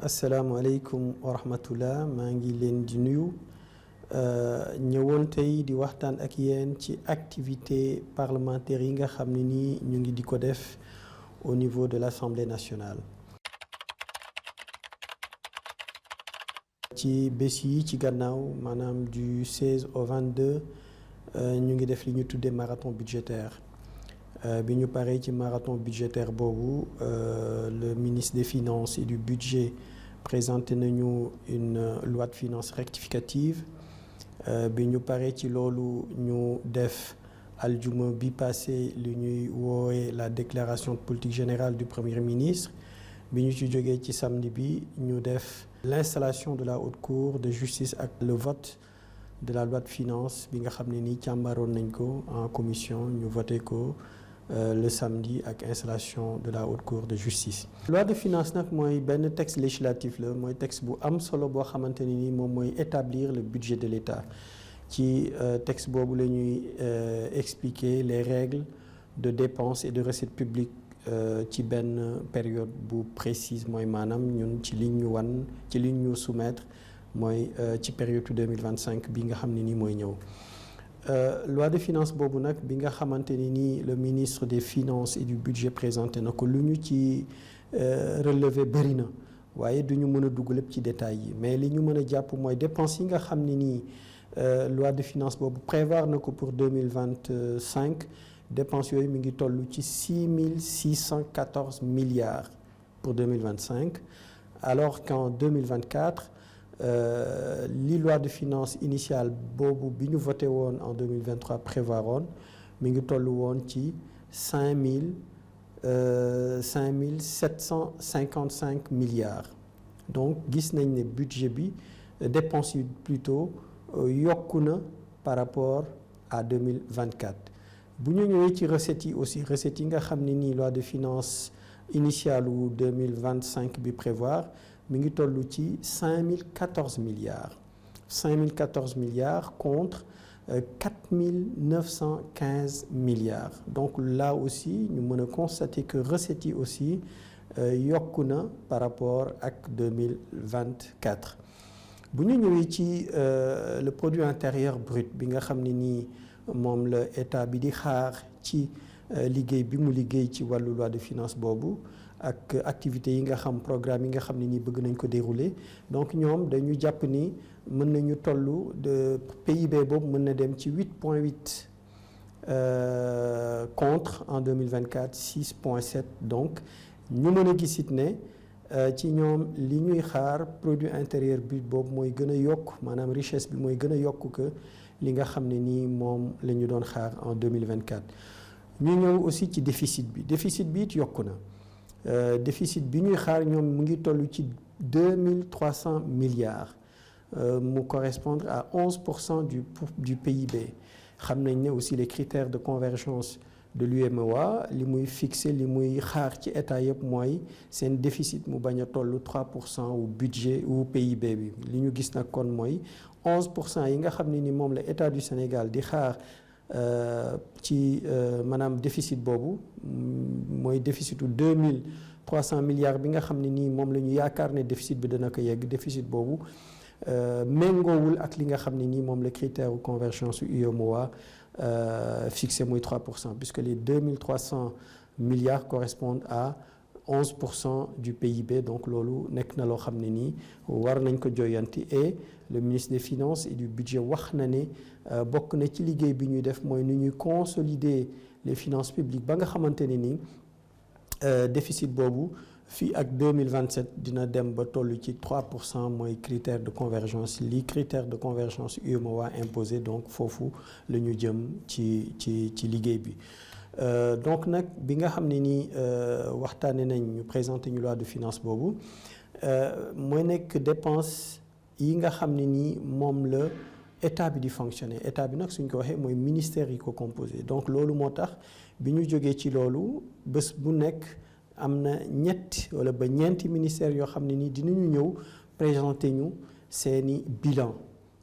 asalaamaaleykum wa rahmatullah maa ngi leen di nuyu ñëwoon tey di waxtaan ak yéen ci activité parlementaire yi nga xam ne nii ñu ngi di ko def au niveau de l'Assemblée nationale. ci bés yi ci gannaaw maanaam du 16 au 22 ñu ngi def li ñu tuddee marathon budgétaire. bi ñu paree ci marathon budgétaire boobu le ministre des Finances et du Budget présenté nañu une loi de finances rectificative bi ñu paree ci loolu ñu def aljuma bi passé li ñuy woowee la déclaration de politique générale du Premier ministre bi ñu ci jógee ci samedi bi ñu def l'installation de la haute cour de justice ak le vote de la loi de finances bi nga xam ne nii càmbaroon nañ ko en commission ñu voté ko le samedi ak installation de la haute cour de justice. loi de finances nag mooy benn texte législatif la mooy texte bu am solo boo xamante ne ni moom mooy établir le budget de l'État ci texte boobu la ñuy expliquer les règles de dépenses et de recettes publiques ci benn période bu précise mooy maanaam ñun ci liñ ñu wan ci liñ ñu soumettre mooy ci période 2025 bi nga xam ne nii mooy ñëw. loi de finances boobu nag bi nga xamante ni nii le ministre des Finances et du Budget présenté na ko lu ñu ci relevé bëri na waaye du ñu mën a dugg lépp ci détails yi mais li ñu mën a jàpp mooy dépenses yi nga xam ne nii loi de finances boobu prévoir na ko pour 2025 dépenses yooyu mi ngi toll ci 6 milliards pour 2025 alors qu'en 2024 li loi de finances initiale boobu bi ñu voté woon en 2023 prévoiroon mi ngi toll woon ci 5755 milliards donc gis nañ ne budget bi dépenses yi plutôt yokku na par rapport à 2024 bu ñu ñëwee ci recettes yi aussi recettes yi nga xam ne nii loi de finances initiale wu 2025 bi prévoir mi ngi toll ci 5014 milliards contre 4915 milliards donc là aussi ñu mën a constater que recettes yi aussi yokku na par rapport ak 2024 bu ñu ñëwee ci le produit intérieur brut bi nga xam ne nii moom la état bi di xaar ci liggéey bi mu liggéey ci wàllu loi de finances boobu ak activités yi nga xam programme yi nga xam ne nii bëgg nañ ko dérouler donc ñoom dañu jàpp ni mën nañu toll de PIB boobu mën na dem ci 8,8 contre en 2024 6,7 donc ñu mën a gis it ne ci ñoom li ñuy xaar produit intérieur brut boobu mooy gën a yokk maanaam richesse bi mooy gën a yokk que li nga xam ne nii moom la ñu doon xaar en 2024 ñu ñëw aussi ci déficit bi it yokku na déficit bi ñuy xaar ñoom mu ngi toll ci 2300 milliards mu correspondre à 11% du PIB xam nañ ne aussi les critères de convergence de l'UEMOA li muy fixé li muy xaar ci état yëpp mooy seen déficit mu bañ a toll 3% wu budget wu PIB bi li ñu gis nag kon mooy 11% yi nga xam ne ni moom la état du Sénégal di xaar ci maanaam déficit boobu mooy déficitu 2300 milliards bi nga xam ne nii moom la ñu yaakaar ne déficit bi dana ko yegg déficit boobu méngoowul ak li nga xam ne nii moom la critère de convergence UEMOA fixé mooy 3% puisque les 2300 milliards correspondent à 11% du PIB donc loolu nekk na loo xam ne nii war nañ ko joyanti et le ministre des Finances et du Budget wax na ne bokk na ci liggéey bi ñuy def mooy nu ñuy consolider les finances publiques ba nga xamante ne nii déficit boobu fii ak 2027 dina dem ba toll ci 3% mooy critère de convergence li critère de convergence UEMOA imposé donc foofu la ñu jëm ci liggéey bi donc nag bi nga xam ne nii waxtaane nañ ñu présenté ñu loi de finances boobu mooy nekk dépense yi nga xam ne nii moom la état bi di fonctionner état bi nag suñ ko waxee mooy ministère yi ko composé donc loolu moo tax bi ñu jógee ci loolu bés bu nekk am na ñett wala ba ñeenti ministères yoo xam ne nii dinañu ñëw présenter ñu seeni bilan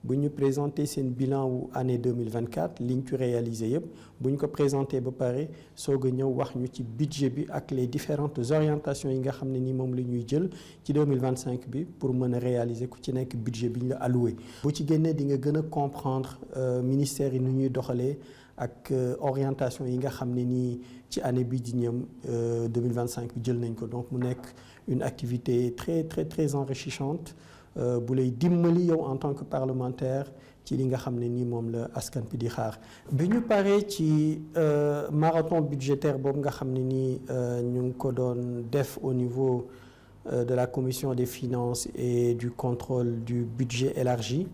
bu ñu présenter seen bilan wu année 2024 liñ ci réalisé yëpp bu ñu ko présenté ba pare soog a ñëw wax ñu ci budget bi ak les différentes orientations yi nga xam ne ni moom la ñuy jël ci 2025 bi pour mën a réaliser ku ci nekk budget bi ñu la alloué. bu ci génnee di nga gën a comprendre ministère yi nu ñuy doxalee ak orientation yi nga xam ne nii ci année bi di ñëm 2025 bi jël nañ ko. Donc mu nekk une activité très enrichissante bu lay dimbali yow en tant que parlementaire ci li nga xam ne nii moom la askan bi di xaar. bi ñu paree ci marathon budgétaire boobu nga xam ne nii ñu ngi ko doon def au niveau de la commission des finances et du contrôle du budget élargi,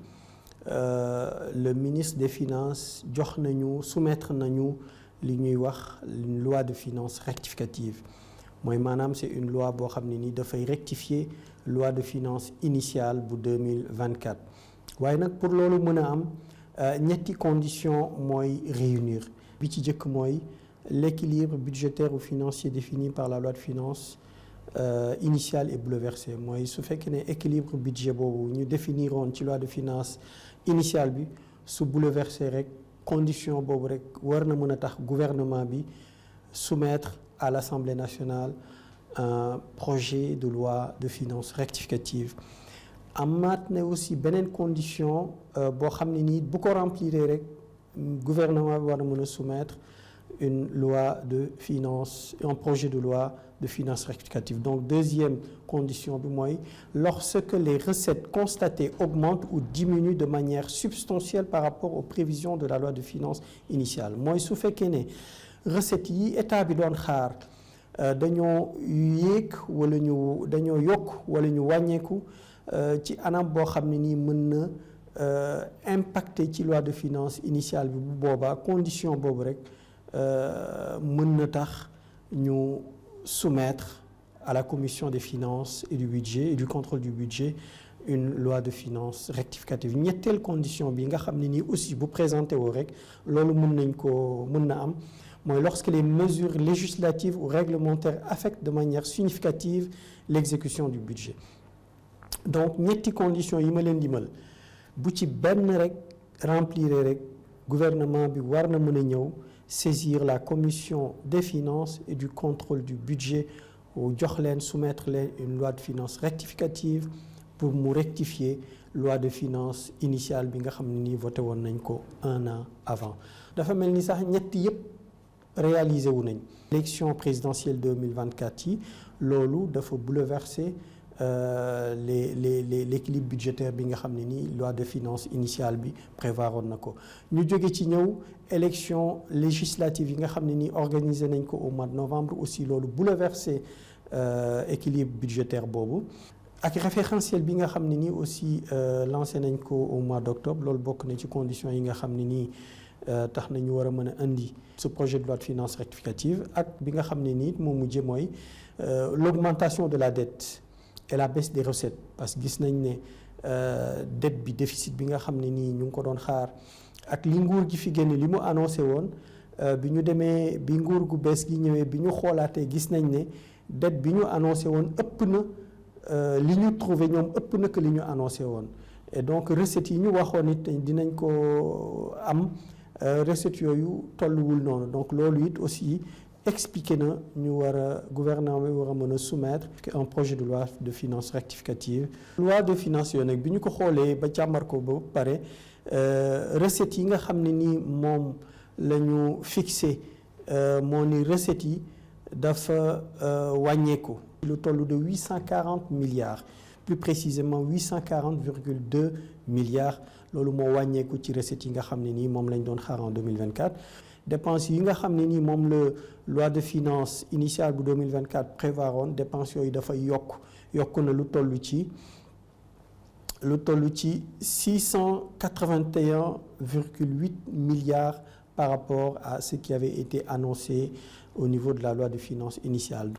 le ministre des finances soumettre nañu li ñuy wax une loi de finances rectificative. mooy maanaam c'est une loi boo xam ne ni dafay rectifier loi de finances initiale bu 2024 waaye nag pour loolu mën a am ñetti conditions mooy réunir. bi ci jëkk mooy l'équilibre budgétaire ou financier défini par la loi de finances initiale est bouleversé. mooy su fekkee ne équilibre budget boobu ñu définiroon ci loi de finances initiale bi su bouleversé rek condition boobu rek war na mën a tax gouvernement bi soumettre à l'Assemblée nationale un projet de loi de finances rectificative. amaat na aussi beneen condition boo xam ne nii bu ko remplir rek gouvernement bi war na mën a soumettre une loi de finances, un projet de loi de finances rectificative. Donc deuxième condition bi mooy lorsque les recettes constatées augmentent ou diminuent de manière substantielle par rapport aux prévisions de la loi de finances initiale. mooy su fekkee ne recettes yi état bi doon xaar dañoo yéeg wala ñu dañoo yokk wala ñu wàññeeku ci anam boo xam ne nii mën na impacter ci loi de finances initiale bi bu boobaa condition boobu rek mën na tax ñu soumettre à la commission des finances et du budget et du contrôle du budget une loi de finances rectificative. ñetteel condition bi nga xam ne nii aussi bu présenté woo rek loolu mën na am mooy lorsque les mesures législatives ou réglementaires affectent de manière significative l'exécution du budget. Donc ñetti conditions yi ma leen dimal bu ci benn rek remplir rek gouvernement bi war na mën a ñëw saisir la commission des finances et du contrôle du budget ou jox leen soumettre leen une loi de finances rectificative pour mu rectifier loi de finances initiale bi nga xam ne nii voté woon nañ ko un an avant. dafa mel ni sax ñetti yëpp réalisé wu nañ. élection présidentielle 2024 yi loolu dafa bouleverser l'équilibre budgétaire bi nga xam ne nii loi de finances initiale bi prévoiroon na ko. ñu jóge ci ñëw élection législative yi nga xam ne nii organisé nañ ko au mois de novembre aussi loolu bouleversé équilibre budgétaire boobu. ak référentiel bi nga xam ne nii aussi lancé nañ ko au mois d'octobre loolu bokk na ci conditions yi nga xam ne nii tax na ñu war a mën a indi ce projet de loi de finances rectificative. ak bi nga xam ne nii moom mujjee mooy l'augmentation de la dette et la baisse des recettes parce que gis nañ ne dette bi déficit bi nga xam ne nii ñu ngi ko doon xaar ak li nguur gi fi génn li mu annoncé woon bi ñu demee bi nguur gu bees gi ñëwee bi ñu xoolaatee gis nañ ne dette bi ñu annoncé woon ëpp na li ñu trouvé ñoom ëpp na que li ñu annoncé woon. et donc recettes yi ñu waxoon it dinañ ko am recettes yooyu tolluwul noonu donc loolu it aussi expliqué na ñu war a gouvernement bi war a mën a soumettre un projet de loi de finances rectificative. loi de finances yooyu nag bi ñu ko xoolee ba càmbar ko ba pare recettes yi nga xam ne nii moom la ñu fixé moo ni recettes yi dafa wàññeeku. lu toll de 840 milliards plus précisément 840,2 milliards loolu moo wàññeeku ci recettes yi nga xam ne nii moom lañ doon xaar en 2024. dépenses yi nga xam ne nii moom la loi de finances initiale bu 2024 prévoiroon dépenses yooyu dafay yokk na lu toll ci 681,8 milliards par rapport à ce qui avait été annoncé au niveau de la loi de finances initiale.